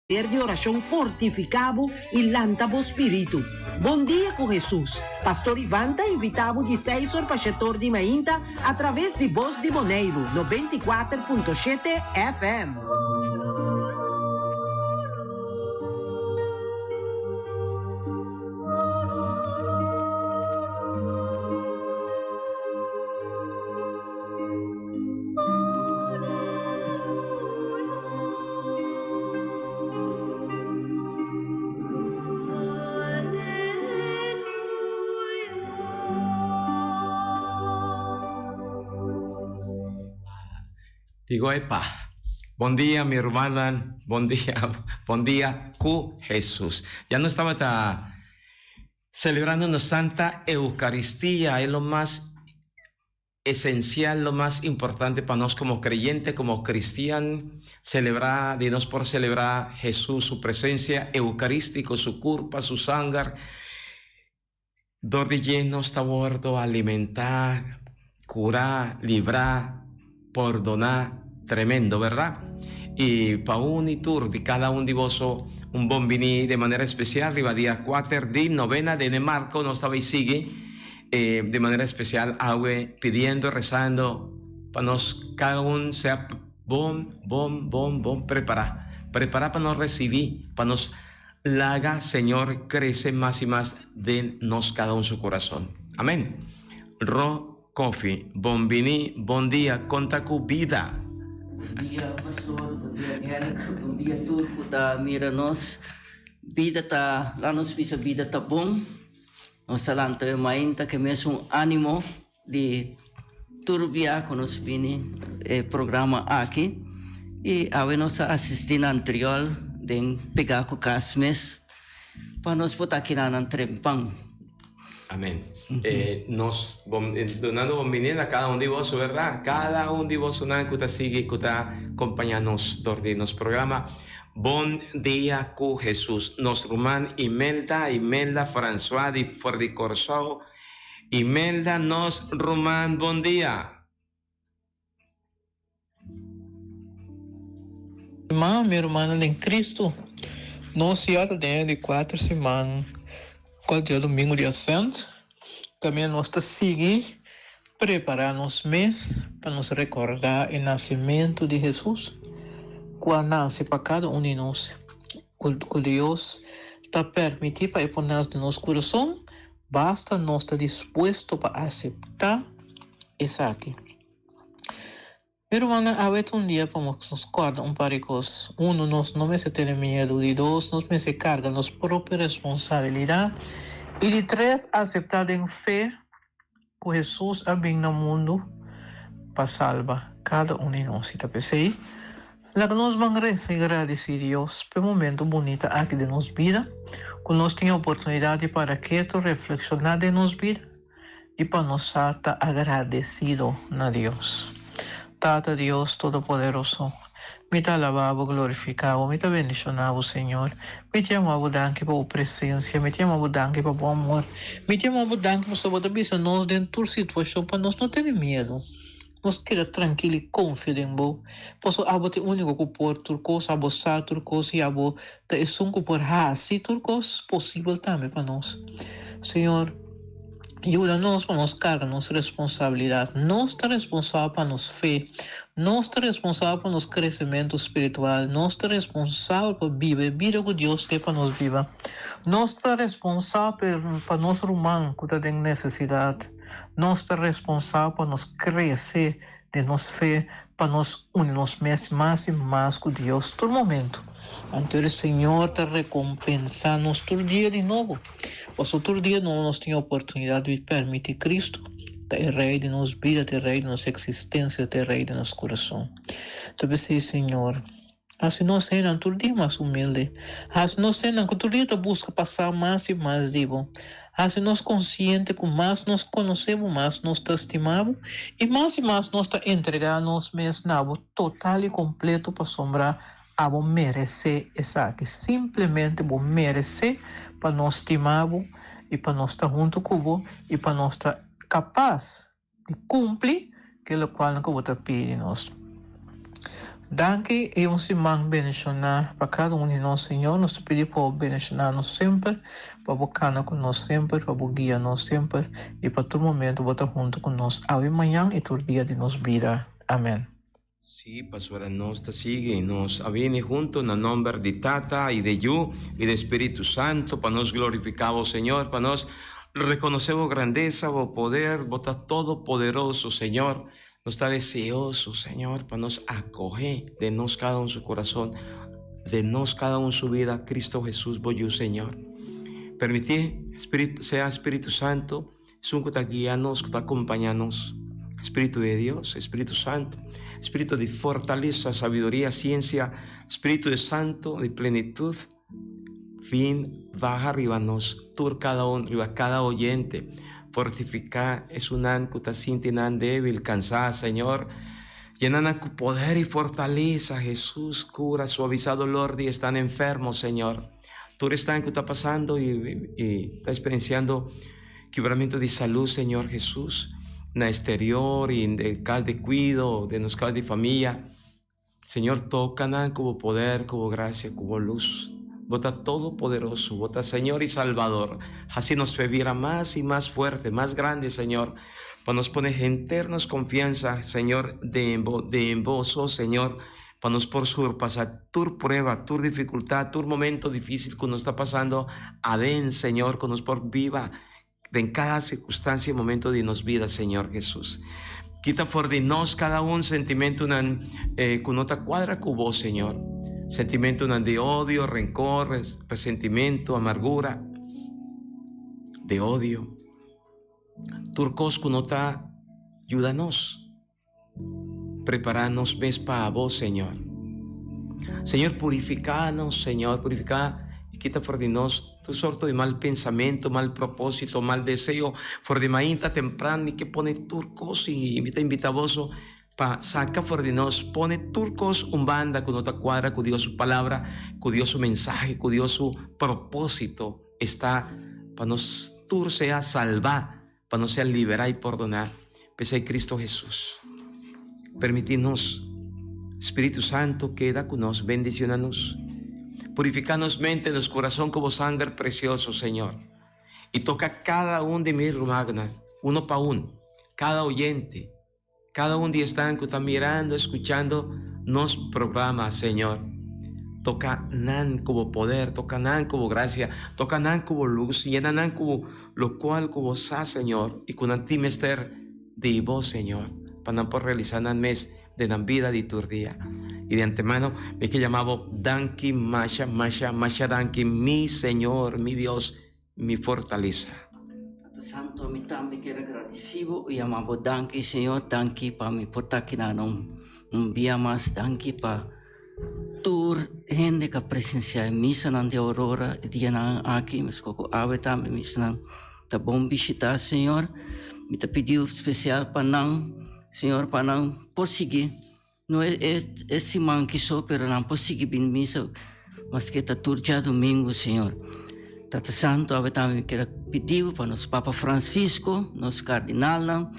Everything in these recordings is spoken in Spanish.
de oração fortificado e lantabo espírito. Bom dia com Jesus. Pastor Ivan está invitado de 6 horas para 7 de manhã através de Voz de Boneiro, 94.7 FM. Digo, epa, buen día mi hermana, buen día con Jesús. Ya no estamos celebrando una Santa Eucaristía, es lo más esencial, lo más importante para nosotros como creyentes, como cristianos, celebrar, dinos por celebrar Jesús, su presencia eucarística, su culpa, su sangre, donde lleno está bordo, alimentar, curar, librar, perdonar, tremendo, ¿verdad? Y para un y tour de cada uno de vosotros, un buen vini de manera especial, arriba día 4 de novena de Marco, nos estaba y sigue, de manera especial, pidiendo, rezando, para nos, cada uno sea bom, preparar para nos recibir, para nos laga, Señor, crece más y más de nos cada uno su corazón. Amén. Coffee, bom dia, conta com vida. Bom dia, pastor, bom dia, Eric, bom dia, Turco, tá, mira, nós, vida tá, lá nos pisa vida tá bom, nós salanta eu mainta que mesmo ânimo de turbia com nos vini programa aqui, e a nossa assistente anterior, de pegar com casmes, para nós botar aqui na trempang. Amén. Nos donando bienvenida a cada uno de vosotros, ¿verdad? Cada uno de vosotros que está sigue, que está acompañándonos durante nos programa. Buen día con Jesús. Nos Román Imelda, François de Fordi Corso. Imelda, nos Román, buen día. Irmã, minha irmã em Cristo, nós já de 4 semanas, qual dia domingo de Advento, também nós está seguir preparar nos mês para nos recordar o nascimento de Jesus, quando nasce para cada um de nós, que Deus está permitindo para pôr de nosso coração, basta nós estar disposto para aceitar isso aqui. Minha irmã, há dia para nos acordar par de coisas. Nós não me se ter medo, de 2, nós me se carga nossa própria responsabilidade, e de 3, aceitar em fé que Jesus é bem no mundo para salvar cada um de nós. Então, pensei, lá que nós vamos agradecer a Deus pelo momento bonito aqui de nossa vida, que nós temos a oportunidade para quieto reflexionar de nossa vida e para nós estar agradecido a Deus. Tata Deus Todo-Poderoso, me te alabado, glorificado, me te bendicionado, Senhor. Me te amado, danke por presença, me te amado, danke por bom amor. Me te amado, danke por sua vida, nós dentro da situação, para nós não ter medo. Nós queremos tranquilo e confiar em você. Posso abo te único que por turcos, abo sa turcos e abo te esunco por hasi turcos, possível também para nós. Senhor, ajuda-nos para nos carregar nossa responsabilidade. Nós estamos responsáveis para nossa fé. Nós estamos responsáveis para nosso crescimento espiritual. Nós estamos responsáveis para viver a vida que Deus quer para nós viver. Nós estamos responsáveis para nosso irmão que está em necessidade. Nós estamos responsáveis para nos crescer de nossa fé, para nos unir mais e mais com Deus todo momento. Então o Senhor está recompensando-nos todo dia de novo. Pois todo dia nós temos a oportunidade de permitir Cristo ter rei de nossa vida, ter rei de nossa existência, ter rei de nosso coração. Então, Senhor, assim nós sendo todo dia mais humilde, assim nós sendo que todo dia busca passar mais e mais vivo, assim nós conscientes que mais nós conhecemos, mais nós estimamos e mais nós está entregando nós mesmos total e completo para sombrar a vos merecer essa aqui, simplesmente vos merecer para nós estimar e para nós estar junto com vos e para nós estar capaz de cumprir aquilo qual que vos pede nós. Danke e um semana bendicionar para cada um de nós, Senhor. Nos pedir para bendicionar-nos sempre, para bocar conosco sempre, para guiar-nos sempre e para todo momento botar junto conosco. Amanhã e todo dia de nos vida. Amém. Sí, pastora, nos te sigue, nos viene junto en el nombre de Tata y de Yu y de Espíritu Santo, para nos glorificamos, Señor, para nos reconocemos grandeza, o poder, vos estás todopoderoso, Señor, nos está deseoso, Señor, para nos acoger, de nos cada uno su corazón, de nos cada uno su vida, Cristo Jesús, vos yo, Señor. Permití, sea Espíritu Santo, es un que está guiándonos, que está acompañándonos. Espíritu de Dios, Espíritu Santo, Espíritu de fortaleza, sabiduría, ciencia, Espíritu de Santo, de plenitud, fin, baja arriba nos, tur cada uno, arriba cada oyente, fortificar, es un anco, ta sintinan débil, cansada, Señor, llenan con poder y fortaleza, Jesús, cura, suaviza dolor y están enfermos, Señor, tú estás que está pasando y está experienciando quebramiento de salud, Señor Jesús, en el exterior y en el caso de cuidado, de los casos de familia. Señor, tocan como poder, como gracia, como luz. Vota todopoderoso, vota Señor y Salvador. Así nos vivirá más y más fuerte, más grande, Señor. Para nos poner internos confianza, Señor, de vos, oh Señor. Para nos por surpasar tu prueba, tu dificultad, tu momento difícil que nos está pasando. Adén, Señor, que nos por viva en cada circunstancia y momento de nos vida, Señor Jesús. Quita fuera de nos cada un sentimiento con nota cuadra con vos, Señor. Sentimiento de odio, rencor, resentimiento, amargura, de odio. Turcos con nota, ayúdanos. Preparanos mes para vos, Señor. Señor, purificanos, Señor, purifica. Quita fuera de nos tu sorto de mal pensamiento, mal propósito, mal deseo, fuera de mañana temprano y que pone turcos y invita vos para sacar fuera de nos, pone turcos un banda con otra cuadra, con Dios su palabra, con Dios su mensaje, con Dios su propósito, está para nos tur sea salvar, para nos sea liberar y perdonar, pese a Cristo Jesús. Permitirnos, Espíritu Santo, queda con nos, bendicionanos. Purificanos mente, nos corazón como sangre precioso, Señor. Y toca cada uno de mis magna, uno para uno, cada oyente, cada un día que está mirando, escuchando, nos programa, Señor. Toca nan como poder, toca nan como gracia, toca nan como luz, llena nan como lo cual como sa, Señor, y con antimester de vos, Señor, para por realizar nan mes de nan vida de tu día. Y de antemano me que llamado Danki Masha Danki, mi Señor, mi Dios, mi fortaleza. Tato Santo, a mim também quero agradecido e amado Danki, Senhor, Danki para me portar aqui na um dia mais, Danki para tur gente que presenciar missa na de Aurora e dia na aqui, mas coco ave também missa na tá bom visitar, Senhor, me tá pediu especial para não, Senhor, para não prosseguir. Não é esse man que só, pero não possível vir missa, mas que está tudo já domingo, Senhor. Tata Santo, eu também quero pedir para nosso Papa Francisco, nosso cardinal,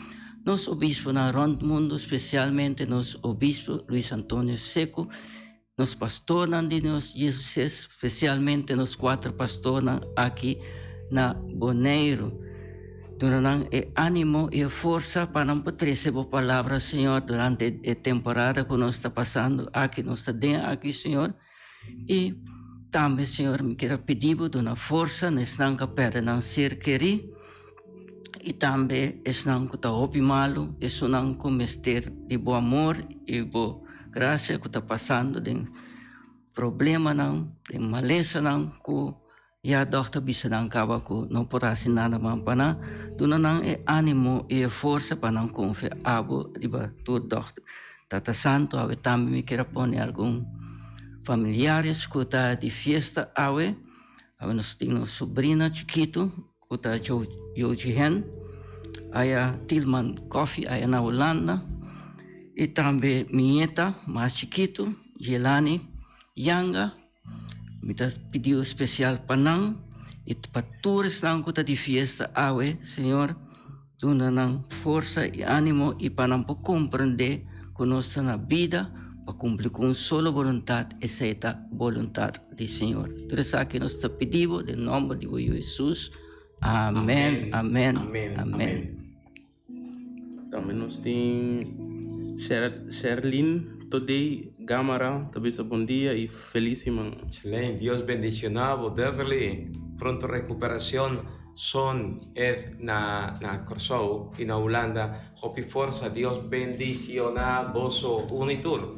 nosso obispo na rondo mundo, especialmente nosso obispo Luiz Antônio Seco, nosso pastor de nós, Jesus, especialmente nos 4 pastores aqui na Boneiro. Donarán ánimo y fuerza para no poder receber palabras, Señor, durante la temporada que nos está pasando aquí, nos está dando aquí, Señor. Y también, Señor, me quiero pedir de una fuerza, no que perdan ser querido. Y también es no que está opimalo, es no que mester de buen amor y buena gracia que está pasando, de problema, de maleza, que ya dochter bisa nang kawa ko no porasi na naman pa na doon nang ánimo e força para não confiar abo riba tu dochter. Tata Santo ave também me quer pôr algum familiares que tá de fiesta ave nós temos sobrina chiquito que tá Jojihen aya Tilman Coffee aya na Holanda e também minha nieta mais chiquito Jelani Yanga. Me pediu especial para não e para todos não que está de fiesta awe, Senhor, dona não força e ânimo e para não compreender que nós estamos na vida para cumprir com solo vontade, essa vontade do Senhor. Tudo isso que nós pedimos, em nome de Jesus. Amém, amém, amém. Também nós temos Sherlyn, today, Gamara, também bom dia e feliz semana. Excelente, Dios bendicionado, darle pronto recuperación. Son na Corsou y na Holanda. Hopi forza, Dios bendiciona vosso unitur.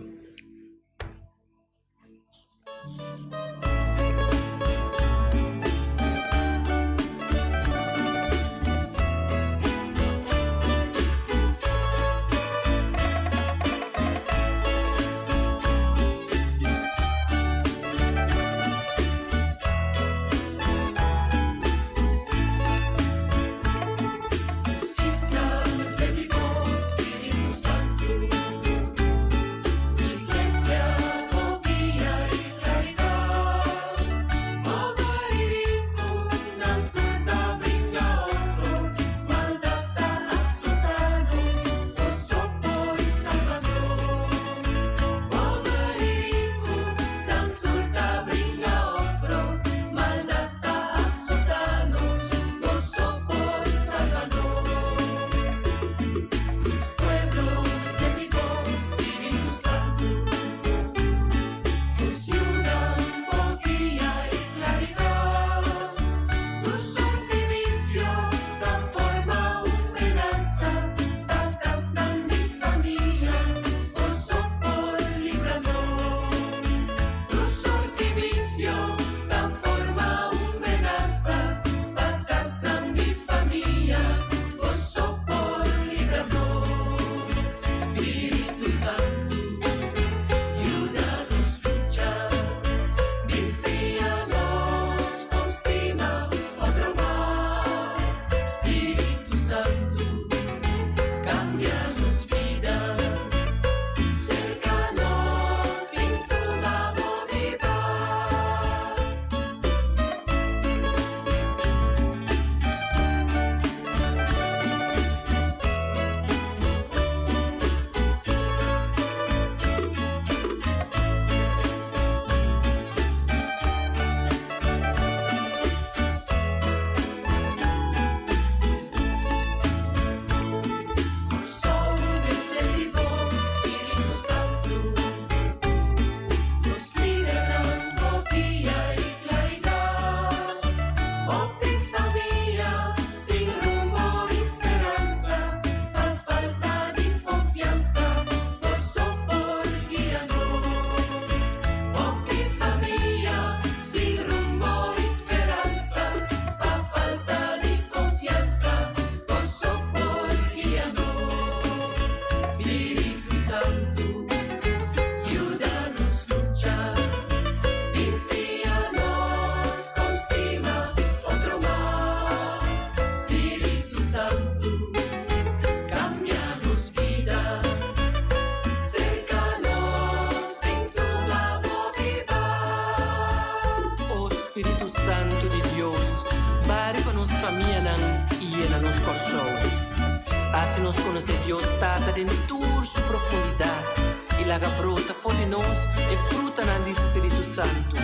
Hace-nos conhecer Deus tata dentro sua profundidade e laga brota fora de nós e fruta na do Espírito Santo.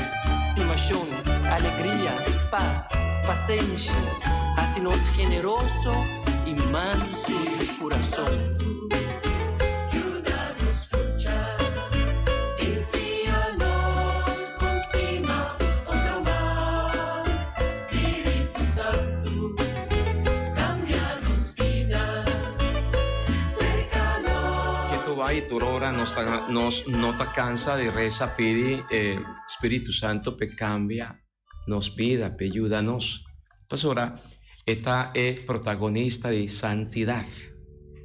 Estimação, alegria, paz, paciência. Hace-nos generoso e manso de coração. Y tu hora nos ta cansa de reza, pide Espíritu Santo pe cambia, nos vida, pe ayúdanos. Pastora, esta es protagonista de santidad.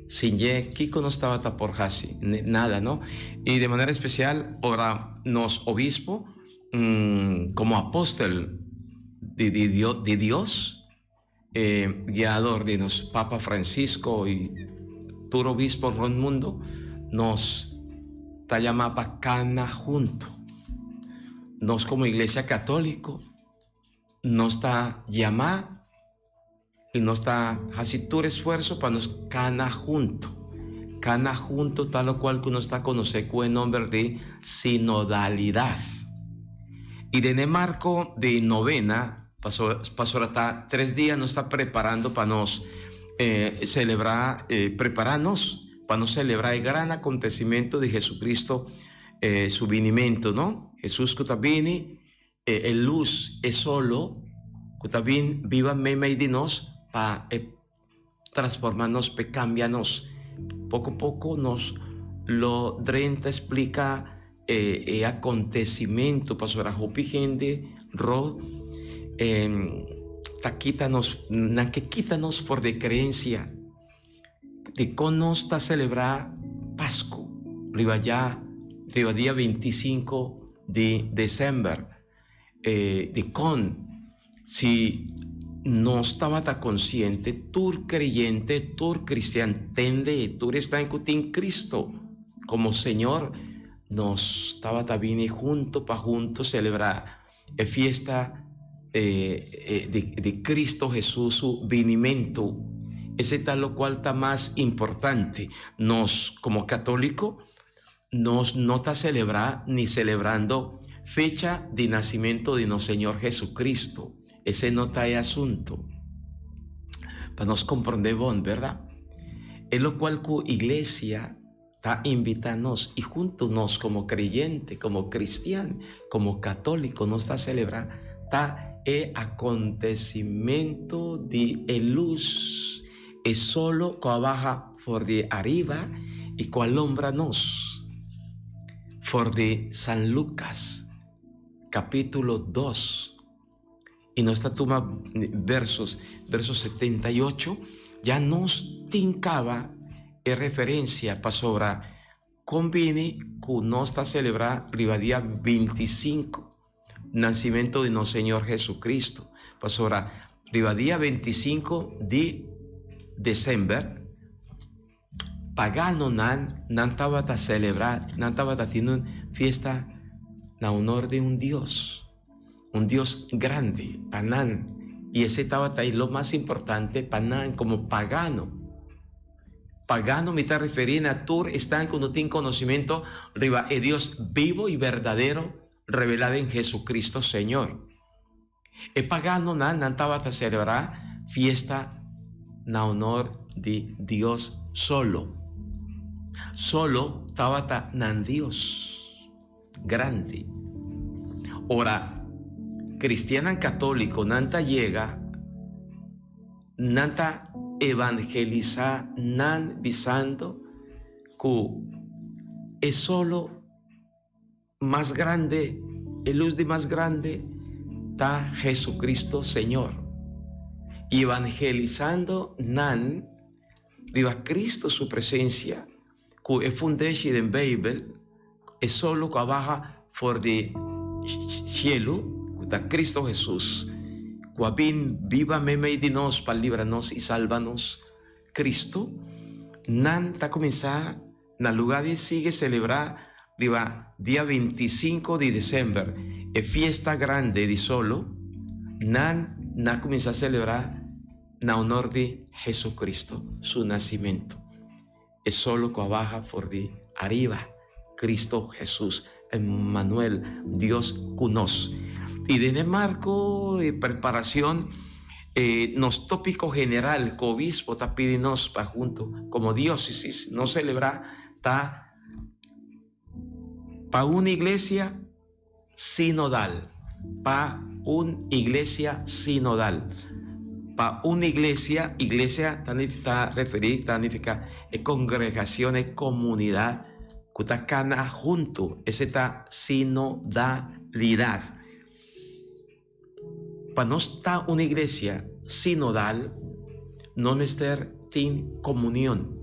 Sin ye, Kiko no estaba por hasi, nada, ¿no? Y de manera especial, ahora nos obispo, como apóstol de Dios, guiador de nos Papa Francisco y tu obispo Ronmundo, nos está llamada para cana junto. Nos como iglesia católica nos está llamada y nos está haciendo esfuerzo para nos cana junto. cana junto, tal o cual que uno está conociendo con el nombre de sinodalidad. Y en el marco de novena, pasó hasta 3 días, nos está preparando para nos celebrar, prepararnos para nos celebrar el gran acontecimiento de Jesucristo, su vinimiento, ¿no? Jesús que viene, el luz es solo, que también viva meme y dinos para transformarnos, para cambiarnos. Poco a poco nos lo Drenta explica el acontecimiento para la gente, ro, quítanos por de creencia, de cómo nos está celebrar Pascua, riba día 25 de diciembre, de con, si no estaba tan consciente, tú creyente, tú cristiano, entiende, tú estás en Cristo como Señor, nos estaba también junto para juntos celebrar la fiesta de Cristo Jesús, su vinimiento. Ese tal lo cual está más importante. Nos, como católico, nos no está celebrar ni celebrando fecha de nacimiento de nuestro Señor Jesucristo. Ese no está el asunto. Para nos comprender bien, ¿verdad? Es lo cual la iglesia está invitándonos y juntos como creyente, como cristiano, como católico, nos está celebrando está el acontecimiento de luz. Es solo que baja por de arriba y que alumbra nos. For de San Lucas, capítulo 2. Y nos está toma versos 78, ya nos tincaba en referencia para sobre conviene que nos está celebrar el día 25, nacimiento de nuestro Señor Jesucristo. Para sobre el día 25 de diciembre, pagano nan estaba a celebrar, nan estaba a tener fiesta en honor de un Dios grande, Panán. Y ese estaba ahí lo más importante, Panán como pagano. Pagano me está refiriendo a tú están cuando tiene conocimiento de Dios vivo y verdadero revelado en Jesucristo Señor. El pagano nan estaba a celebrar fiesta en honor de Dios solo. Solo estaba nan Dios grande. Ahora, cristiano católico, nanta llega, nanta evangeliza, nan visando, que es solo más grande, el luz de más grande, está Jesucristo Señor. Y evangelizando, nan, viva Cristo su presencia, que es fundation en Bible, es solo que baja por de cielo, da Cristo Jesús, cuabin viva meme de nos para librarnos y salvarnos. Cristo, nan ta comenzar na lugar de sigue celebrar viva día 25 de diciembre, fiesta grande de solo, nan comienza a celebrar na honor de Jesucristo, su nacimiento. Es solo que baja por de arriba, Cristo Jesús, Emmanuel, Dios con nos. Y en el marco de preparación, nos tópico general que obispo está pidiendo para junto, como diócesis, no celebrar, está para una iglesia sinodal, para una iglesia sinodal, para una iglesia está referida, significa congregación, comunidad, que está cana junto, esa está sinodalidad. Para no estar una iglesia sinodal, no estar en comunión.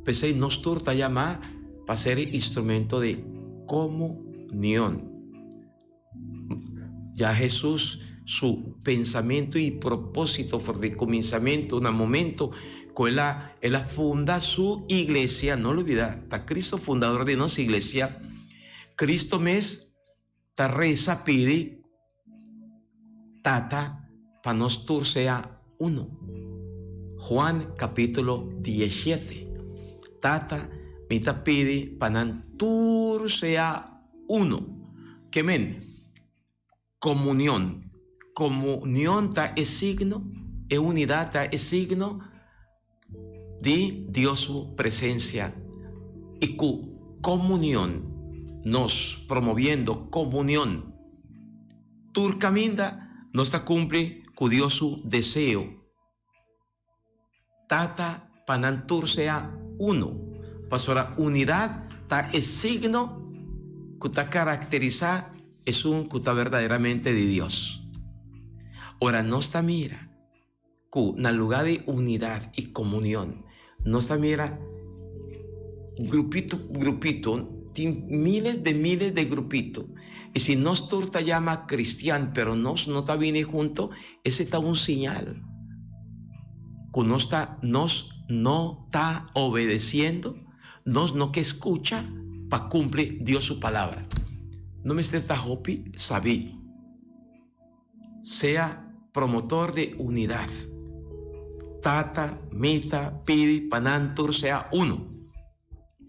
Pese nos turta llamar para ser instrumento de comunión. Ya Jesús, su pensamiento y propósito por el comenzamiento, un momento que él funda su iglesia, no lo olvida, está Cristo fundador de nuestra iglesia. Cristo mes, ta reza pide, tata, para nos sea uno. Juan capítulo 17. Tata, mita pidi, panantur sea uno. Que men, comunión. Comunión ta es signo, e unidad ta es signo de Dios su presencia. Y comunión, nos promoviendo comunión. Turcaminda nos está cumple con Dios su deseo. Tata panantur sea uno. Pasora unidad ta es signo que ta caracteriza es un que ta verdaderamente de Dios. Ahora no está mira que en el lugar de unidad y comunión no está mira grupito miles de grupitos. Y si nos turta llama cristiano, pero nos no está bien junto, ese está un señal. Que nos no está obedeciendo, nos no que escucha para cumplir Dios su palabra. No me esté hopi, sabí. Sea promotor de unidad. Tata, mita, pidi, panantur, sea uno.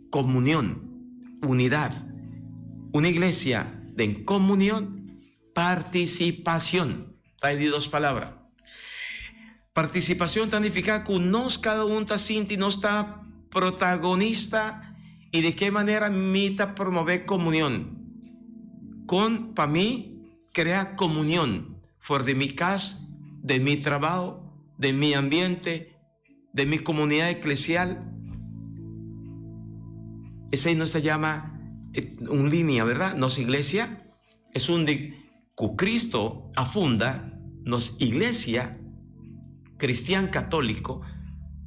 Comunión, unidad. Una iglesia de comunión, participación. Hay dos palabras. Participación significa que nos cada uno está sinti, no está protagonista y de qué manera mita promover comunión. Para mí, crea comunión fuera de mi casa, de mi trabajo, de mi ambiente, de mi comunidad eclesial. Ese no se llama una línea, ¿verdad? Nos iglesia es un de que Cristo afunda, nos iglesia cristiano católico,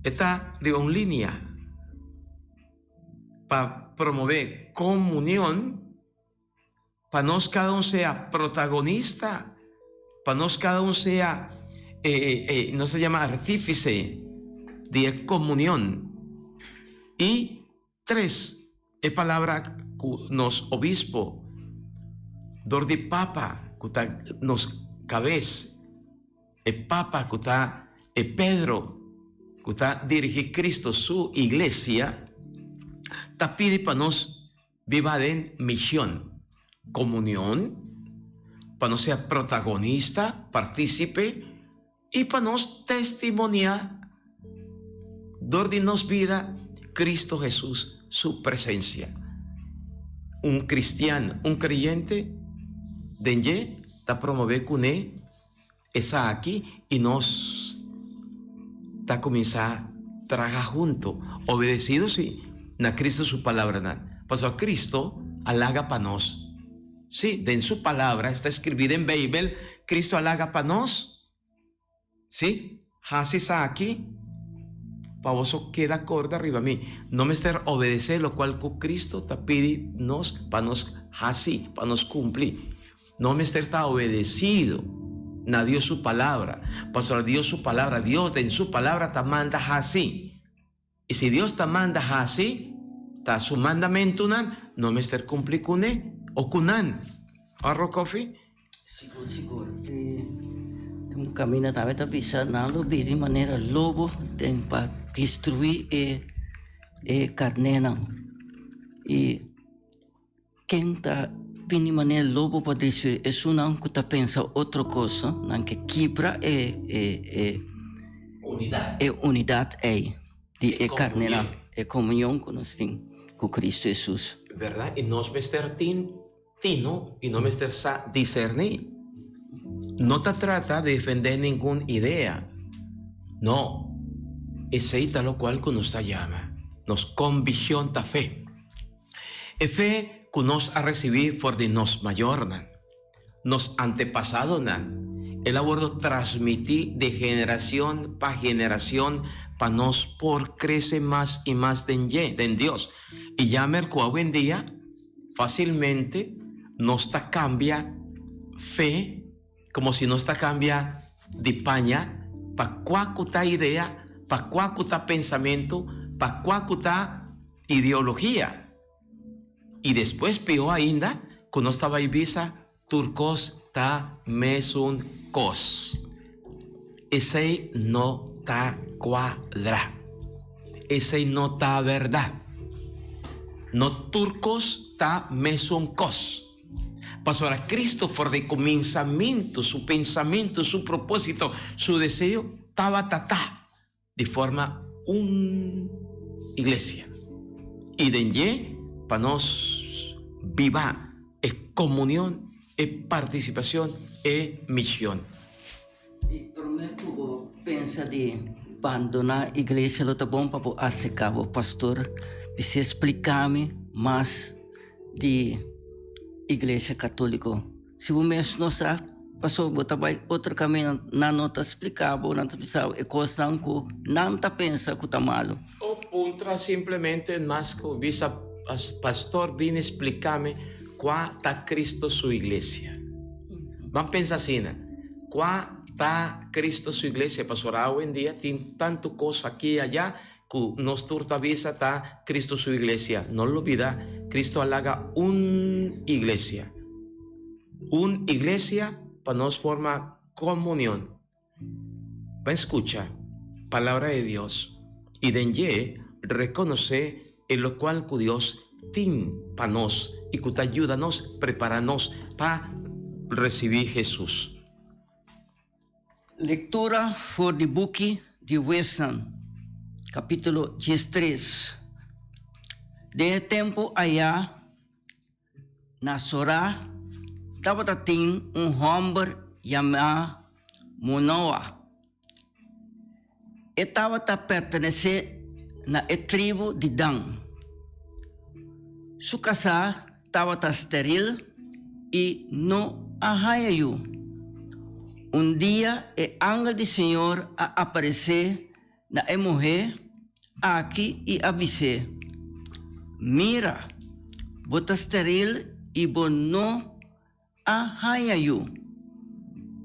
está de una línea para promover comunión, para nos cada uno sea protagonista, para nos cada uno sea, no se llama artífice de comunión. Y 3, es palabra que nos obispo, dor de papa, que está nos cabeza, el papa que está, el Pedro, que está dirige Cristo su iglesia, está pide para nos viva en misión, comunión, para nos ser protagonista, partícipe, y para nos testimoniar, dor de nos vida, Cristo Jesús, su presencia. Un cristiano, un creyente, denye, está promover con él, está aquí y nos está comenzar a trabajar junto, obedecido sí, na Cristo su palabra. Pasó a Cristo, halaga para nos. Sí, en su palabra, está escribida en Bible, Cristo halaga para nos. Sí, así está aquí. Para vos queda acorde arriba a mí. No me estar obedecer lo cual con Cristo te pide nos, para nos así, para nos cumplir. No me estar obedecido a Dios su palabra. Pastor, Dios su palabra, Dios en su palabra te manda así. Y si Dios te manda así, ta su mandamento no me estar cumplir con él o con él. ¿Arro coffee? Siguro. Camina também tá pisando na lobby de maneira lobo tem para destruir e carne não. E quem tá de maneira lobo para destruir é só não que tá pensa outra coisa, não que quebra unidade de carne não, é comunhão que nós temos com Cristo Jesus. Verdade? E nós mestre tino e não mestre discernir. No te trata de defender ninguna idea. No. Es ahí tal lo cual que nos llama. Nos convicción ta fe. Es fe que nos ha recibido por de nos mayor. Nos antepasado. El abordo transmitir de generación para generación para nos por crece más y más en Dios. Y ya mercado hoy en día fácilmente nos ta cambia fe como si no está cambia de paña, para cuacuta idea, para cuacuta pensamiento, para cuacuta ideología. Y después peor ainda, cuando estaba Ibiza, turcos ta mesun cos. Ese no ta cuadra. Ese no ta verdad. no turcos ta mesoncos. Pasó a Cristo por de comenzamiento, su pensamiento, su propósito, su deseo, estaba tatá, de forma una iglesia. Y de allí, para nos viva, es comunión, es participación, es misión. E prometo pensa de abandonar a igreja, lo tá bom para hacer cabo, pastor. Você explicar-me mais de igreja católica. Se o mês não sabe, passou botar outro caminho, não está explicado, não está pensado, e coisa não está pensando que está malo. O puntra simplesmente mas que visa pastor vem explicar-me qual está Cristo sua igreja. Vamos pensar assim, né? Qual está Cristo sua igreja, pastor? Hoje em dia tem tanto coisa aqui e allá que nos turta visa está Cristo sua igreja. No lo olvida, Cristo halaga una iglesia. Una iglesia para nos formar comunión. Va a escuchar palabra de Dios y de allí reconocer en lo cual que Dios tiene para nos y que te ayuda a nos prepararnos para recibir Jesús. Lectura for the book de Weston, capítulo 13. De tempo allá, na Sorá, estava tem homem chamado Manoá. E estava pertencer na tribo de Dan. Sua casa estava estéril e não arraiou. Dia, o anjo do Senhor apareceu na mulher aqui e avisou: mira, você estéril e você não arraiou.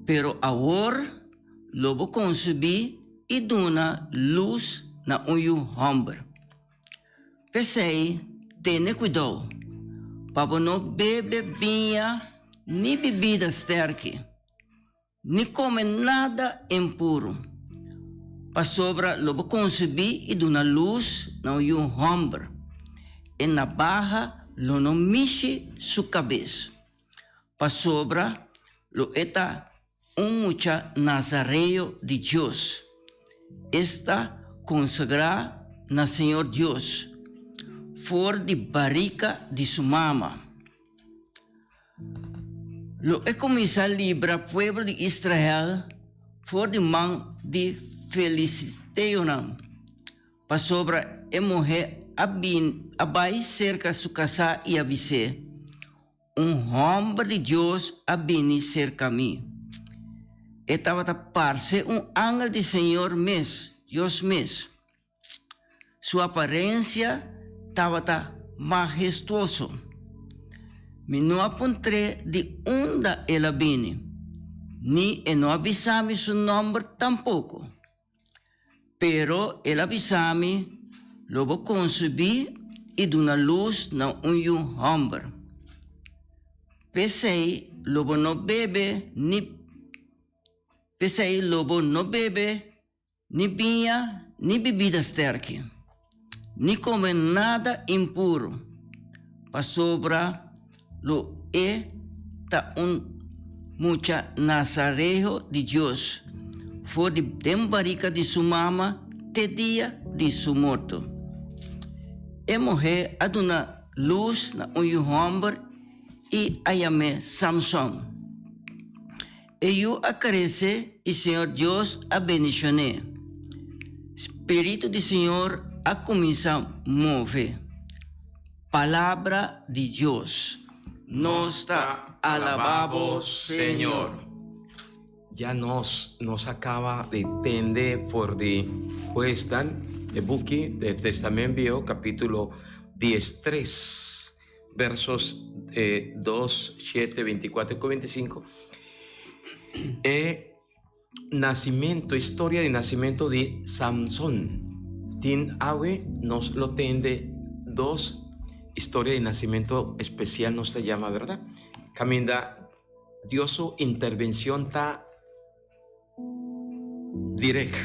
Pero agora, lobo concebi e dona luz na homem. Pensei, tenha cuidado, para não beber vinho, nem bebida sterke, nem comer nada impuro. Para sobra, lobo concebi e dona luz na homem. E na barra, lo não mexe sua cabeça. Para sobra, lo eta mucha nazareo de Deus. Está consagrado na Senhor Deus, for de barrica de sua mama. Lo é começar livra pueblo de Israel for de mão de Filisteus. Para sobra, e morrer abai cerca sua casa e avise: homem de Deus abini cerca mim. Estava a parce ángel do Senhor Deus mesmo. Sua aparência estava majestuoso. Me não apontei de onde ela vinha, nem não avisame seu nome tampouco. Pero ela avisame, logo concebi e dona luz na homem. Pensei, lobo não bebe, nem vinho, nem bebida sterke, nem come nada impuro. Para sobra, lo ta mucha nazareo de Deus, for de dembarica de sua mama, te dia de sua morto. E morrer a dona luz na homem e a chamar Samson. E eu acresce e Senhor Deus a bendicionei. Espírito do Senhor a começar a mover. Palavra de Deus. Nos alabamos, Señor. Ya nos acaba de entender por de Weston, de Buki, del Testamento Viejo, capítulo 13, versos 2, 7, 24 y 25. Nacimiento, historia de nacimiento de Samson. Tin Awe nos lo tiende dos historia de nacimiento especial, nos se llama, ¿verdad? Camina, Dios su intervención ta direct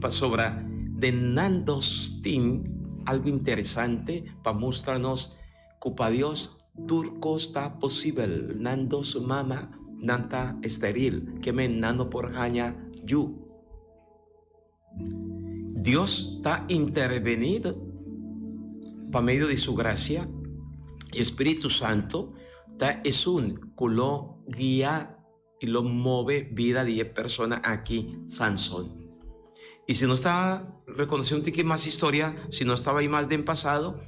para sobra de nandos tin algo interesante para mostrarnos que para Dios turco está posible, nando su mama, nanta estéril, que me nano por jaña yu. Dios está intervenido por medio de su gracia y Espíritu Santo es un que lo guía y lo mueve vida de persona aquí, Sansón. Y si no está reconociendo que más historia, si no estaba ahí más de en pasado,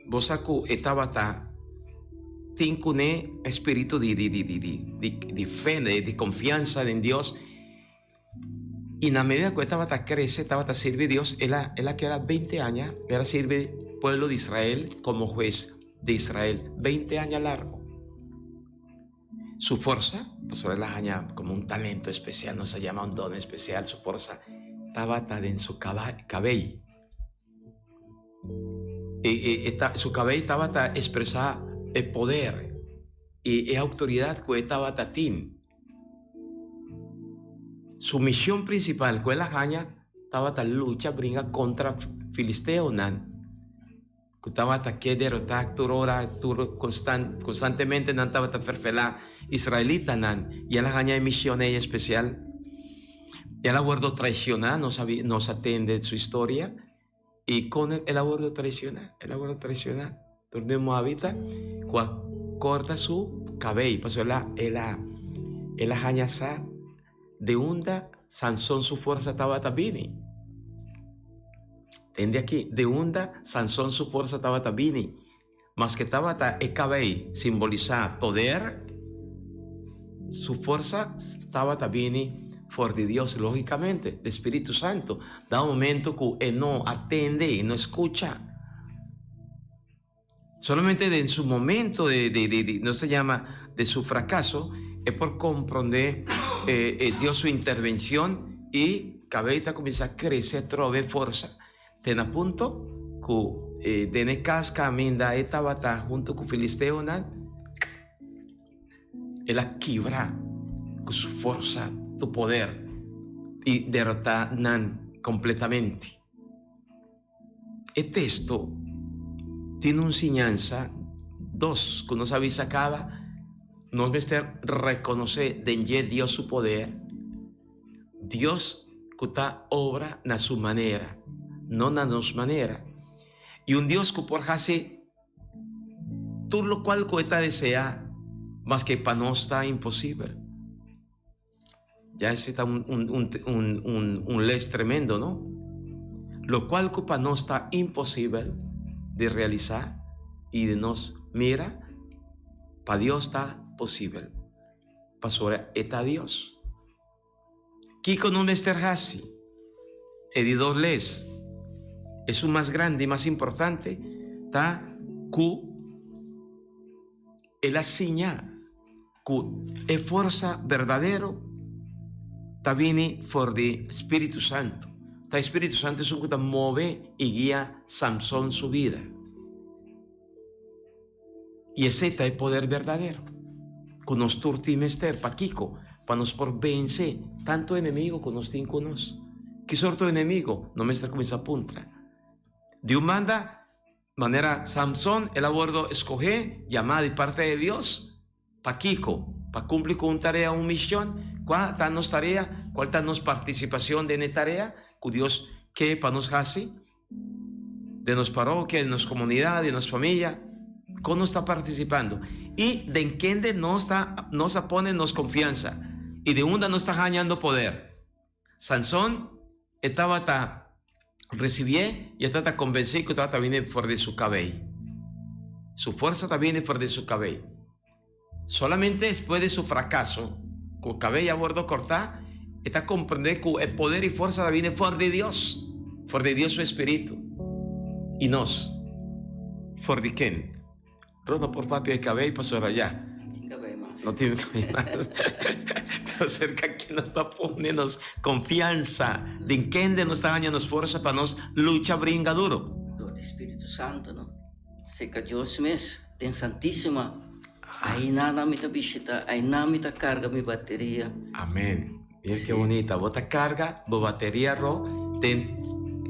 vos saco estaba tincune espíritu de fe, de confianza en Dios. Y en la medida que estaba crece, estaba sirve Dios, él que era 20 años, era sirve pueblo de Israel como juez de Israel, 20 años largo. Su fuerza, pues sobre la aña como un talento especial, no se llama un don especial, su fuerza estaba en su cabello. Su cabello estaba expresada el poder y autoridad que estaba tatín. Su misión principal, que la jaña, estaba la lucha brinca contra Filisteo, que estaba que derrotar constantemente, no estaba ferfelar israelita, y la jaña de misión especial. Y el abordo traicionar, no se atiende su historia, y con el abordo traicionar, donde Moabita corta su cabello, pasó la jaña sa de onda, Sansón su fuerza estaba tabini. Entende aquí, de onda, Sansón su fuerza estaba tabini. Mas que estaba el cabello, simbolizar poder, su fuerza estaba tabini por de Dios, lógicamente, el Espíritu Santo. Da un momento que él no atiende y no escucha. Solamente en su momento no se llama de su fracaso, es por comprender Dios su intervención y cabeza comienza a crecer, trove fuerza. Ten a punto que de casca minda estaba junto con Filisteo, él la quiebra con su fuerza, su poder y derrotar completamente. El texto tiene una enseñanza, dos, que nos avisa acaba. Nos debe reconocer de Dios su poder. Dios que está obra na su manera, no na nos manera. Y un Dios que por hacer todo lo cual que está desea, mas que para no está imposible. Ya está un les tremendo, ¿no? Lo cual que para no está imposible de realizar y de nos mira, para Dios está posible. Pastora está Dios. Kiko no me esterhasi. Edidos les. Es un más grande y más importante. Ta ku el asiña. Ku es fuerza verdadero. Ta viene por de Espíritu Santo. Ta Espíritu Santo es un que mueve y guía Samson su vida. Y ese es el poder verdadero. Que nos turti mester pa Kiko, para nos por vencer tanto enemigo que nos tiene con nos. ¿Qué sorto enemigo? No me está comienza a punta. Dios manda, manera Samson, el abordo escoge, llamada de parte de Dios, pa Kiko, para cumplir con una tarea, una misión. ¿Cuál está nuestra tarea? ¿Cuál está nuestra participación de esta tarea? Que Dios que para nos hace, de nos parroquia, de nos comunidad, de nos familia. ¿Cómo nos está participando? Y de quién nos pone nos confianza. Y de dónde nos está ganando poder. Sansón estaba recibió y estaba convencido que estaba viene por de su cabello. Su fuerza también viene por de su cabello. Solamente después de su fracaso, con el cabello a bordo cortar, está comprendiendo que el poder y fuerza viene por de Dios su espíritu. Y nos, por de quién. Rono por papi el cabello pasó allá. No tiene cabello más. Pero cerca que nos está poniendo confianza. De quién de nos está ganando fuerza para nos lucha brinca duro. Do Espíritu Santo, ¿no? Seca Dios mes, ten Santísima. Ahí nada me visita, ahí nada me carga mi batería. Amén. Mira qué bonita. Bota carga, bo batería ro, ten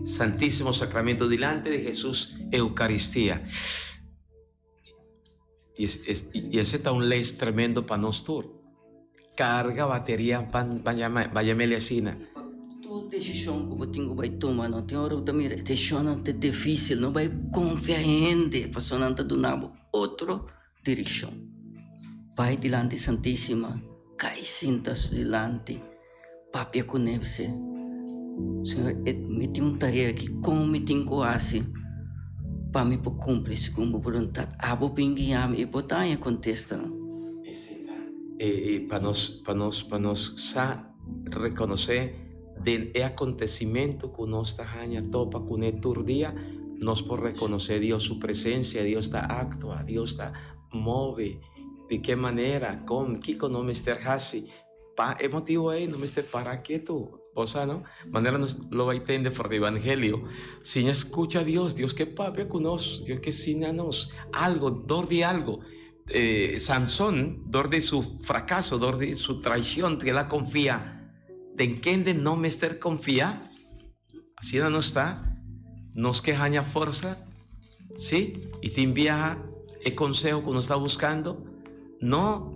Santísimo Sacramento, delante de Jesús, Eucaristía. Y ese está un les tremendo para nosotros. Carga batería, vaya melecina. Tu decisão que você tem que tomar, não tem hora também decisão é difícil, não vai confiar em gente, passando do nabo outra direção. Vai delante Santíssima, cai cintas delante, papia com você. Senhor, me tem uma tarefa que como me tem que fazer para me cumprir segundo a vontade. Vou pinguiar e botar em contesta. Para nós reconocer del acontecimiento que nos está topa con el día, nos por reconocer Dios su presencia, Dios está actúa, Dios está mueve, de qué manera, con qué no me así, emotivo ahí, no me esté para qué tú, cosa no, manera nos lo va a entender por el evangelio, si escucha a Dios, Dios que pape con nos, Dios que sina nos, algo, dor de algo. Sansón, dor de su fracaso, dor de su traición, que la confía. ¿De quién no me estar confía? Así no está. Nos quejaña fuerza, ¿sí? Y te envía el consejo que uno está buscando. No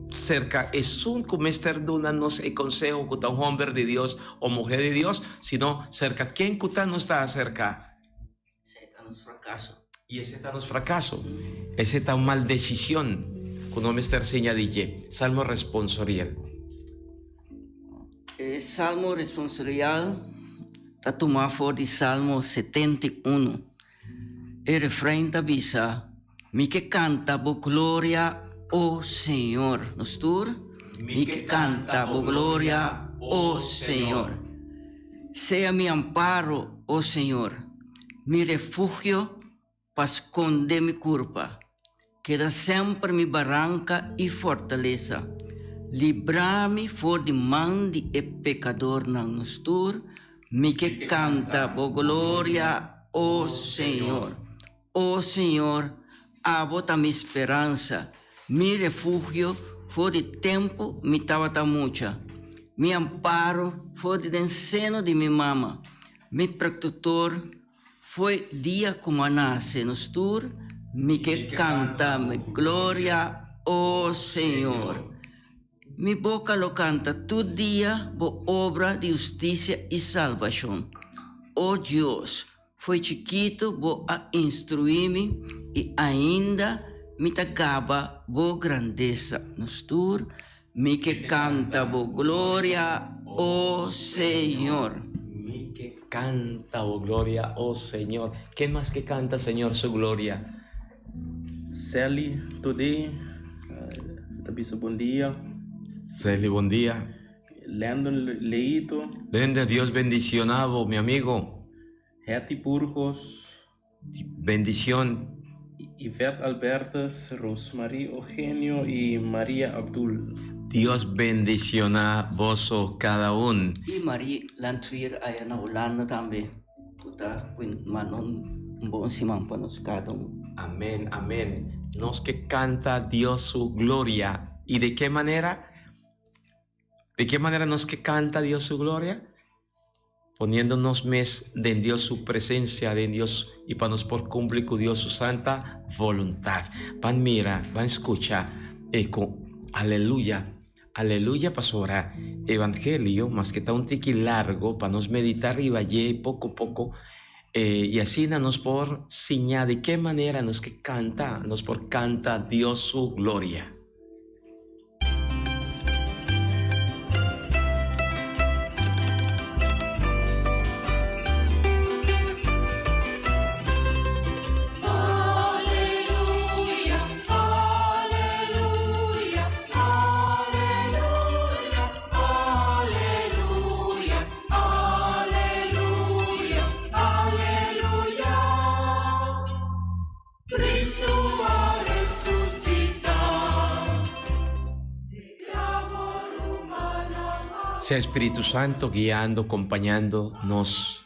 cerca es un comester dunanos el consejo que está un hombre de Dios o mujer de Dios, sino cerca. ¿Quién que no está cerca? Setanos fracaso. Y ese está nos fracaso. Ese está una mal decisión que uno me está señalando. Salmo responsorial. Salmo responsorial está tomado de Salmo 71. El refrán avisa, mi que canta por gloria, oh Señor. Nostur, mi que canta por gloria, oh Señor. Sea mi amparo, oh Señor, mi refugio para esconder mi culpa. Queda sempre mi barranca e fortaleza. Libra-me for de mão de pecador não nos tur, me que canta por glória, ó Senhor. Ó Senhor, abota minha esperança, mi refúgio for de tempo me tava mucha. Mi amparo for de seno de minha mama. Mi protetor foi dia como nasce nos tur, me que canta mi glória, ó Senhor. Mi boca lo canta todo dia por obra de justiça e salvação. Oh Deus, foi chiquito por a instruir-me e ainda me tagaba por grandeza. Nos tur, mi que canta por glória, oh Senhor. Mi que canta, oh gloria, oh Señor. ¿Qué más que canta, Señor, su gloria? Sally, today, tabisa bom dia. Celi, buen día. Landon Leito. Lende, Dios bendicionado, mi amigo. Hetty Burgos. Bendición. Ivette Albertas, Rosmarie Eugenio y María Abdul. Dios bendiciona vos cada uno. E Maria Lantrier aí na Holanda também. Puta, manon un buen simán para nos cada uno. Amén, amén. Nos que canta Dios su gloria. ¿Y de qué manera? ¿De qué manera nos que canta Dios su gloria? Poniéndonos mes de Dios su presencia, de Dios y para nos por cumplir con Dios su santa voluntad. Van mira, van escucha, eco, aleluya, aleluya pasora, evangelio, más que está un tiqui largo, para nos meditar y vaya poco a poco, y así nos por señalar de qué manera nos que canta, nos por canta Dios su gloria. Sea Espíritu Santo guiando, acompañándonos.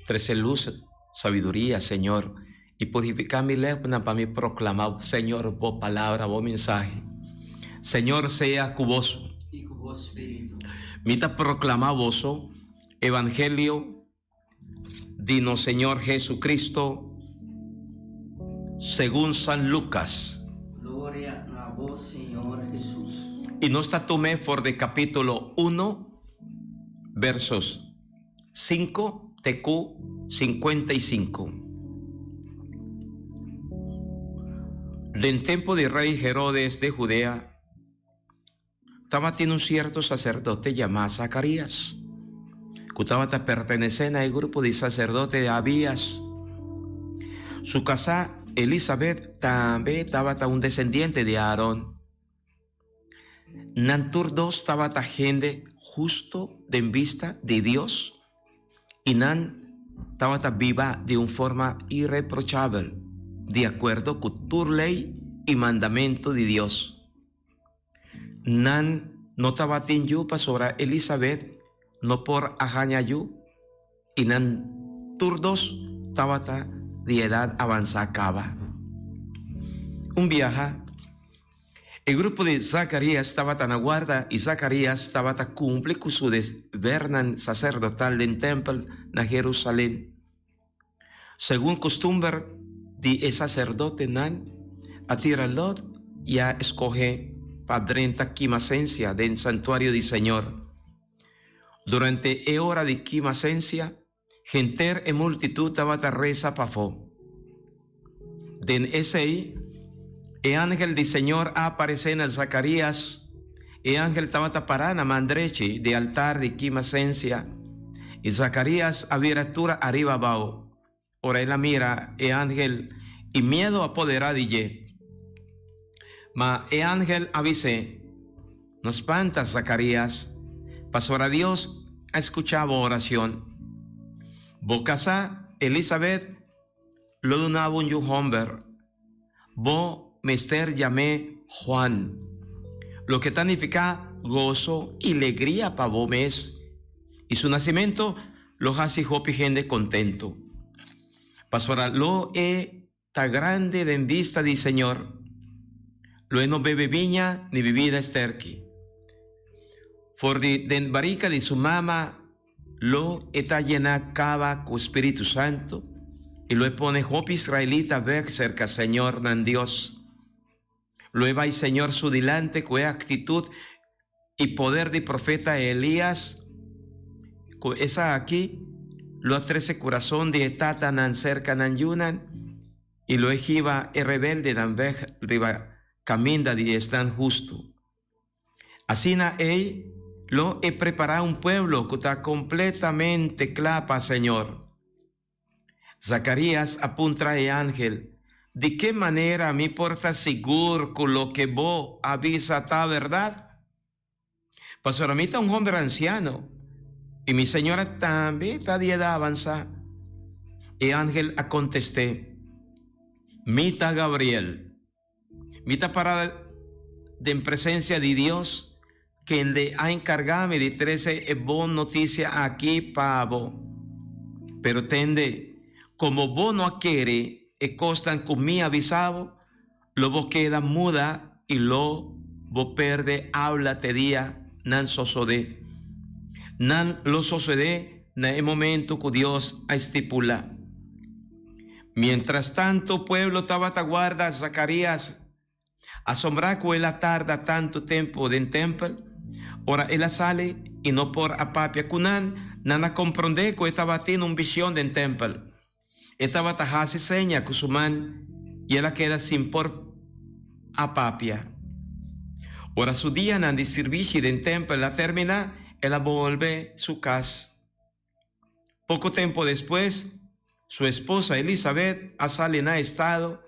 Trece luz, sabiduría, Señor. Y purificar mi lengua para mí proclamar, Señor, vos palabra, vos mensaje. Señor, sea cuboso. Y con vos, Espíritu. Mita proclamar vos evangelio Dino Señor Jesucristo, según San Lucas. Gloria a vos, Señor Jesús. Y nos tomé por de capítulo 1, versos 5 TQ 55. Del tiempo de rey Herodes de Judea, estaba tiene un cierto sacerdote llamado Zacarías, que estaba perteneciendo al grupo de sacerdotes de Abías. Su casa Elizabeth también estaba un descendiente de Aarón. Nantur dos estaba gente justo de en vista de Dios y nan estaba viva de una forma irreprochable, de acuerdo con tu ley y mandamiento de Dios. Nan no estaba tinyu pasora Elizabeth, no por ajañayu, y nan turdos estaba de edad avanzada acaba. Un viaje, el grupo de Zacarías estaba tan aguarda y Zacarías estaba tan cumple con su deber sacerdotal del templo en Jerusalén. Según costumbre de el sacerdote nan, a tiralot ya escoge padrenta quimacencia del santuario del Señor. Durante la hora de quimacencia, gente y multitud estaba reza pafo. Den ese el ángel del Señor aparece en Zacarías. El ángel estaba parando a mandreche de altar de quimacencia. Y Zacarías abiertura arriba abajo. Ora él mira el ángel y miedo apodera de ella. Ma el ángel avise, no espanta Zacarías, pasó a Dios a escuchar oración. Bo casa Elizabeth lo donaba un hombre. Bo Mester llamé Juan, lo que significa gozo y alegría para vos mes. Y su nacimiento lo hace hopi gente contento. Pasora lo ta grande de en vista del Señor, lo no bebe viña ni bebida esterqui. For den barica de su mamá, lo está llena cava con Espíritu Santo, y lo pone hopi israelita ver cerca Señor nan Dios. Lo va el Señor su delante con actitud y poder de profeta Elías. Con esa aquí, lo atrece corazón de tata nan cerca nan yunan, y lo ejiva el rebelde nan vej riba caminda de estan justo. Así na él lo he preparado un pueblo que está completamente clapa, Señor. Zacarías apunta al ángel. ¿De qué manera me porta seguro con lo que vos avisa esta verdad? Pastor, a mí está un hombre anciano y mi señora también está de edad avanzada. El ángel contesté, mita Gabriel, mita parada de en presencia de Dios, quien le ha encargado de 13 buena noticia aquí para vos. Pero tende, como vos no quiere e costan con mi avisado, lo vos queda muda y lo vos perde habla te día nan sosode. Nan lo sosode na el momento que Dios a estipula. Mientras tanto, pueblo estaba guarda Zacarías, asombra que él tarda tanto tiempo en templo, ahora él sale y no por apapia kunan, nana comprende que estaba teniendo un visión del templo. Estaba tajase seña con su man y ella queda sin por apapia. Ahora su día nan de servicio del templo la termina, ella vuelve su casa. Poco tiempo después, su esposa Elizabeth sale en estado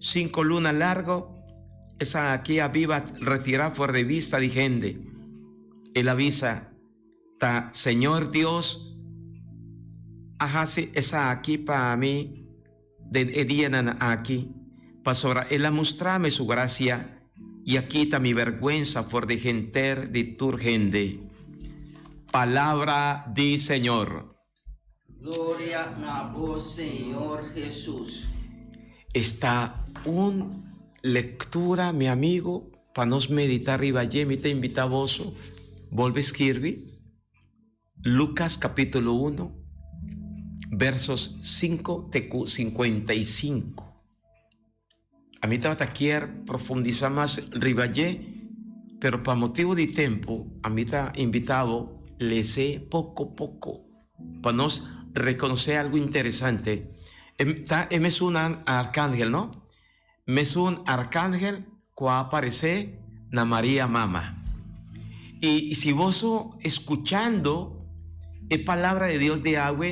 5 lunas largo, esa aquí aviva retirar fuera de vista de gente. Él avisa, ta Señor Dios, ajase esa aquí para mí, de edianan aquí, pasora, él a mostrarme su gracia, y aquí está mi vergüenza por de gente de tu gente. Palabra del Señor. Gloria a vos, Señor Jesús. Está una lectura, mi amigo, para nos meditar arriba. Me te invita a vos, vuelve a escribir Lucas capítulo 1, versos 5 tecu 55. A mí te quiero profundizar más riballé, pero para motivo de tiempo, a mí te invitado leer poco, para nos reconocer algo interesante. Es un arcángel, ¿no? Es un arcángel que aparece na María Mama. Y si vos escuchando la palabra de Dios de agua,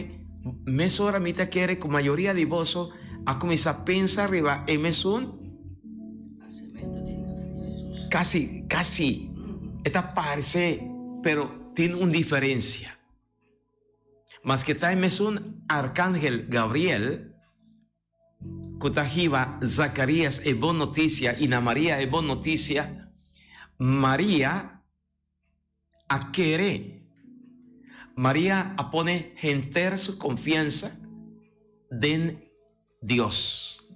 me solamente quiere con mayoría de vos a comenzar a pensar arriba, es un casi, esta parece, pero tiene una diferencia. Más que tal es un arcángel Gabriel, que Zacarías es buena noticia y na María es buena noticia. María a querer. María a pone enter su confianza en Dios.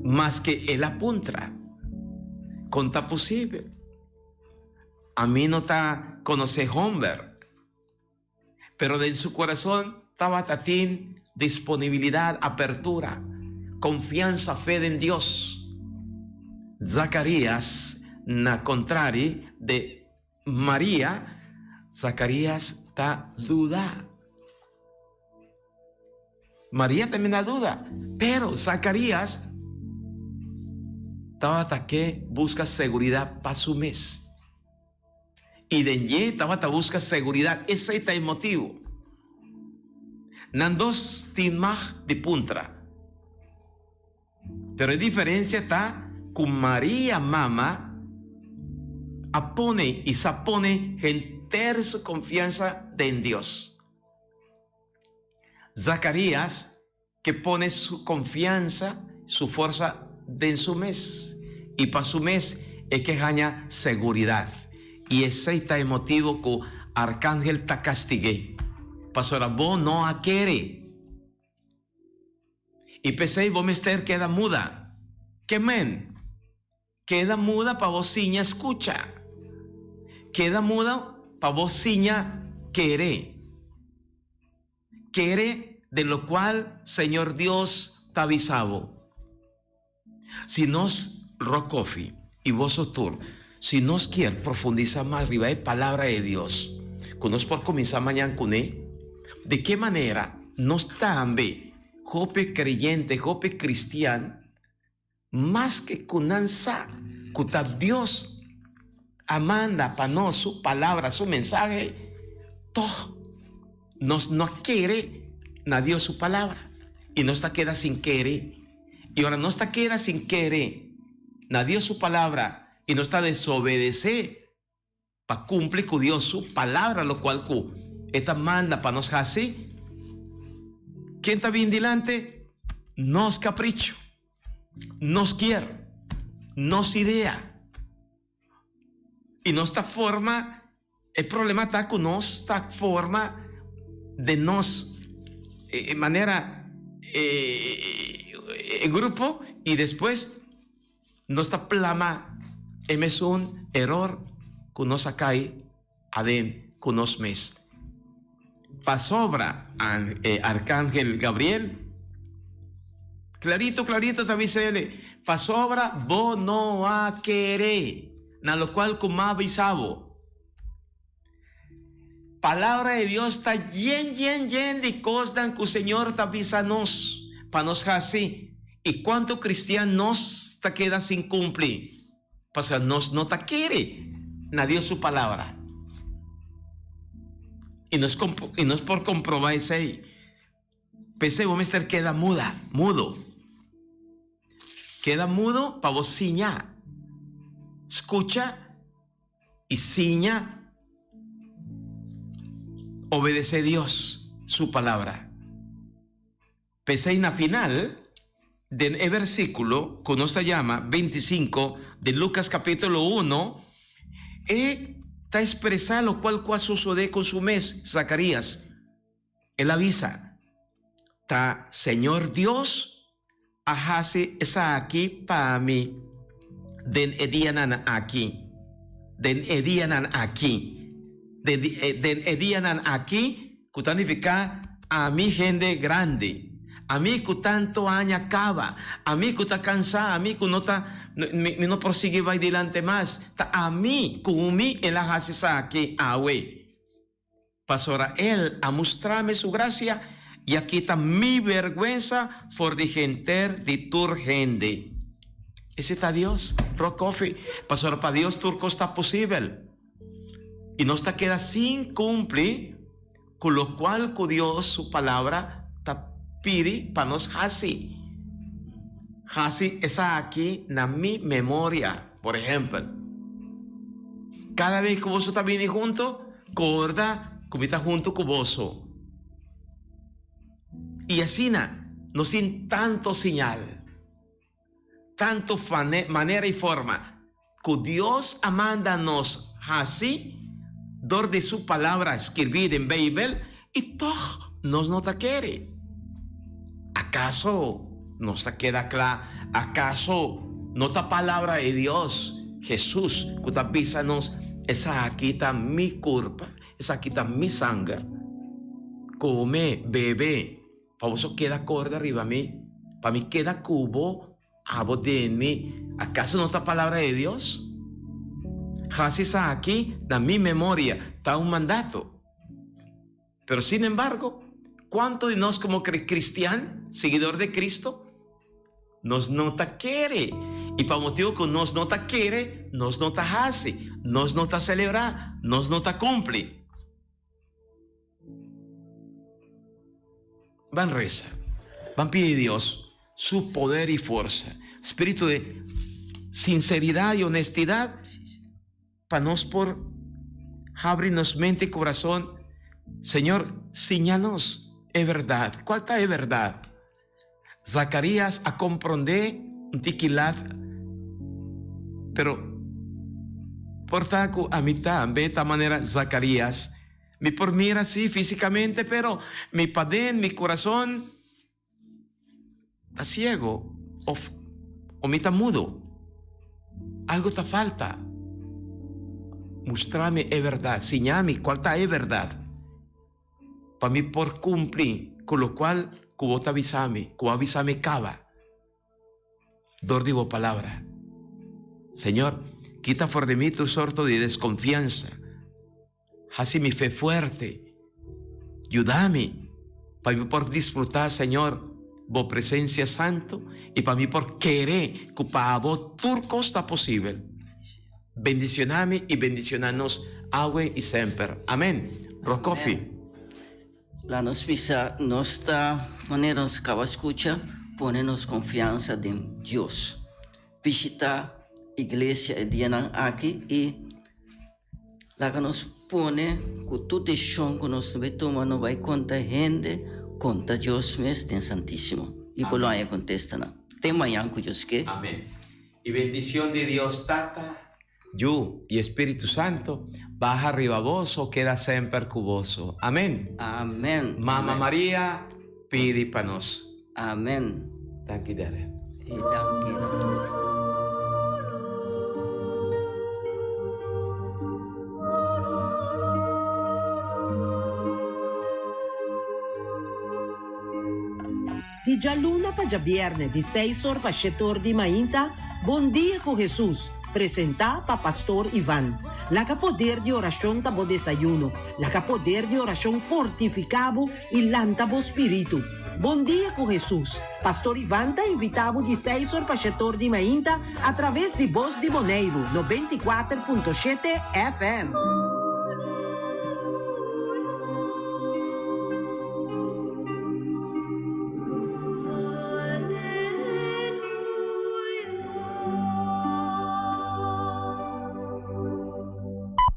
Más que él apunta. Conta posible. A mí no está conocer Homber, pero en su corazón estaba tatín disponibilidad, apertura, confianza, fe en Dios. Zacarías, na contrario de María, Zacarías está duda. María también da duda, pero Zacarías estaba hasta que busca seguridad para su mes. Y de allí estaba hasta busca seguridad. Ese es el motivo. Nandos timaj de puntra. Pero la diferencia está con María Mama apone y se pone enter su confianza en Dios. Zacarías que pone su confianza, su fuerza en su mes, y para su mes es que gana seguridad. Y ese es el motivo que arcángel te castigue. Pastora, vos no a quiere. Y pensé, vos mister queda muda. ¿Qué men? Queda muda para vos siña escucha. Queda muda para vos siña quiere. Quiere de lo cual Señor Dios te avisado. Si nos Rocofi y vosotros, si nos quiere profundizar más arriba de palabra de Dios, con nos por comenzar mañana con él, de qué manera nos también, jope creyente, jope cristiano, más que conanza, que Dios amanda para nos su palabra, su mensaje, todo nos no quiere na Dios su palabra y no está queda sin querer. Y ahora no está queda sin querer na Dios su palabra y no está desobedecer para cumplir con Dios su palabra, lo cual esta manda para nos hacer. ¿Quién está bien delante? Nos capricho, nos quiere, nos idea. Y nuestra forma, el problema está con nuestra forma de nos, manera, el grupo, y después nuestra plama es un error que nos cae adentro con nos mes. Pasobra arcángel Gabriel, clarito también pasobra vos no a querer, na lo cual como avisado. Palabra de Dios está llena de cosas que el Señor te avisa nos, para nos así. Y cuánto cristianos te queda sin cumplir, pues nos no te quiere na Dios su palabra. Y no es por comprobar ese. Pensé, vos mister queda mudo. Queda mudo para vos siñar. Escucha y siña. Obedece a Dios, su palabra. Pensé en la final del versículo, que nos se llama 25 de Lucas capítulo 1, está expresado lo cual sucede con su mes, Zacarías. Él avisa, ta Señor Dios, ajase esa aquí para mí, den edianan aquí, que significa a mi gente grande, a mí que tanto año acaba, a mí que está cansado, a mí que no prosigue va adelante más, a mí que en la hasisa aquí, pasora él a mostrarme su gracia, y aquí está mi vergüenza por de gente de tu gente. Ese está Dios, Rocofi. Pastor, para Dios turco está posible. Y no está queda sin cumplir, con lo cual con Dios su palabra está pide para nos hasi. Hasi esa aquí na mi memoria, por ejemplo. Cada vez que vos está bien junto, corda, como está junto con vos. Y así no sin tanto señal, tanto manera y forma, que Dios amándanos así, dor de su palabra escribida en Bible, y todo nos nota quiere. ¿Acaso no se queda claro? ¿Acaso no está palabra de Dios, Jesús, que está pisanos, esa aquí está mi culpa, esa aquí está mi sangre, come, bebe, para vos queda corda arriba a mí, para mí queda cubo, abo de mí. ¿Acaso no está palabra de Dios? Casi está aquí, en mi memoria, está un mandato. Pero sin embargo, ¿cuánto de nos como cristiano, seguidor de Cristo, nos nota quiere? Y para motivo que nos nota quiere, nos nota hace, nos nota celebrar, nos nota cumple. Van reza, van pedir a Dios su poder y fuerza, espíritu de sinceridad y honestidad, para nos por abrirnos mente y corazón. Señor, señalos, es verdad. ¿Cuál está es verdad? Zacarías a comprender un tiquilat, pero por taco a mitad, de esta manera, Zacarías, me por mira así físicamente, pero mi padén, mi corazón, está ciego, o me está mudo. Algo está falta. Mostrame es verdad, señame cuál está es verdad. Para mí por cumplir, con lo cual, cubo te avisame cava. Dor digo palabra. Señor, quita fuera de mí tu sorto de desconfianza. Así mi fe fuerte. Ayúdame para mí por disfrutar, Señor, vos presencia santo, y para mí por querer que para vos turco está posible. Bendicioname y bendicionanos agua y siempre. Amén. Rocofi. La nos pisa, nuestra manera nos acaba escucha, ponernos confianza en Dios. Visita iglesia y diana aquí y la que nos pone con tu decisión que nos toma no va a contar gente, conta Dios mesmo en Santísimo. Y por lo haya contestan. Tema yang que Dios que. Amén. Y bendición de Dios Tata, yo y Espíritu Santo, baja arriba vos o queda siempre cuboso. Amén. Amén. Mamá Amén. María, pide para nos. Amén. Danke dere. Y danke na todo. Di già luna pa già viernes di 6 ore pa 7 ore di mainta, Buon dia con Jesus, presenta pa Pastor Ivan. La que poder de oración tabo desayuno, la que poder de oración fortificado y lantabo espíritu. Bom dia com Jesus. Pastor Ivan está invitado de 6 horas para 7 horas de manhã através de Voz de Boneiro, 94.7 FM.